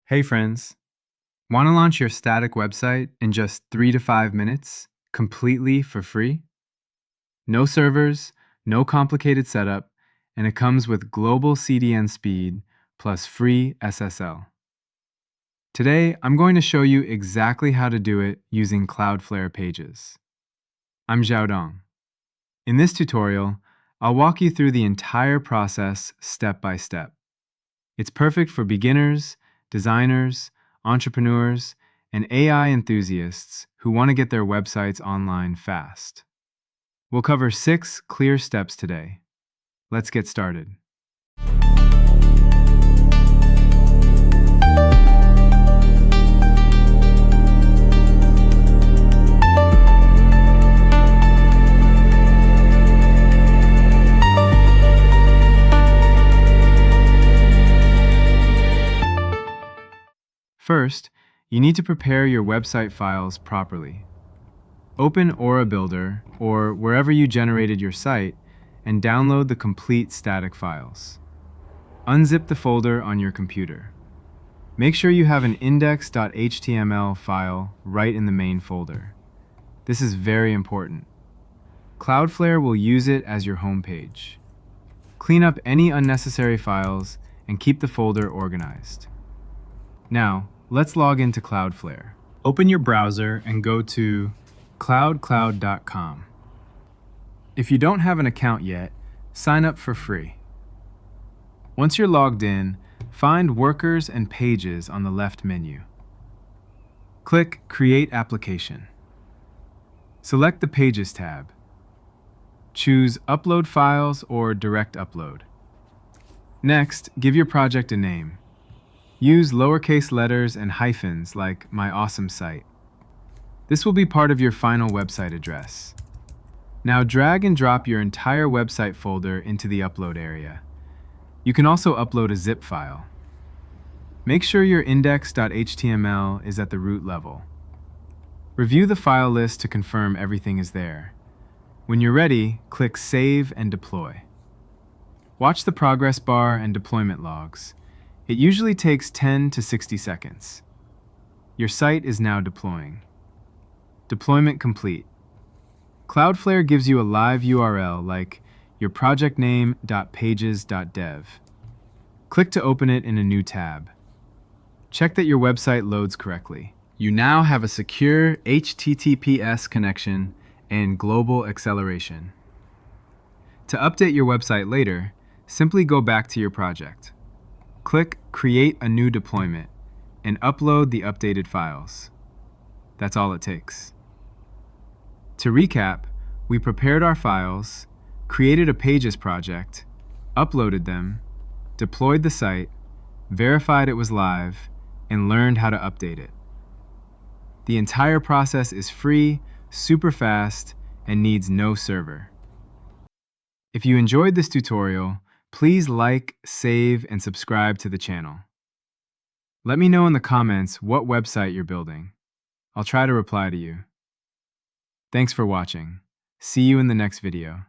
Hey friends, want to launch your static website in just 3 to 5 minutes, completely for free? No servers, no complicated setup, and it comes with global CDN speed plus free SSL. Today, I'm going to show you exactly how to do it using Cloudflare Pages. I'm Xiaodong. In this tutorial, I'll walk you through the entire process step by step. It's perfect for beginners, designers, entrepreneurs, and AI enthusiasts who want to get their websites online fast. We'll cover 6 clear steps today. Let's get started. First, you need to prepare your website files properly. Open Aura Builder or wherever you generated your site and download the complete static files. Unzip the folder on your computer. Make sure you have an index.html file right in the main folder. This is very important. Cloudflare will use it as your homepage. Clean up any unnecessary files and keep the folder organized. Now, let's log into Cloudflare. Open your browser and go to cloudcloud.com. If you don't have an account yet, sign up for free. Once you're logged in, find Workers and Pages on the left menu. Click Create Application. Select the Pages tab. Choose Upload Files or Direct Upload. Next, give your project a name. Use lowercase letters and hyphens like My Awesome Site. This will be part of your final website address. Now drag and drop your entire website folder into the upload area. You can also upload a zip file. Make sure your index.html is at the root level. Review the file list to confirm everything is there. When you're ready, click Save and Deploy. Watch the progress bar and deployment logs. It usually takes 10 to 60 seconds. Your site is now deploying. Deployment complete. Cloudflare gives you a live URL like your project name.pages.dev. Click to open it in a new tab. Check that your website loads correctly. You now have a secure HTTPS connection and global acceleration. To update your website later, simply go back to your project. Click Create a new deployment and upload the updated files. That's all it takes. To recap, we prepared our files, created a Pages project, uploaded them, deployed the site, verified it was live, and learned how to update it. The entire process is free, super fast, and needs no server. If you enjoyed this tutorial, please like, save, and subscribe to the channel. Let me know in the comments what website you're building. I'll try to reply to you. Thanks for watching. See you in the next video.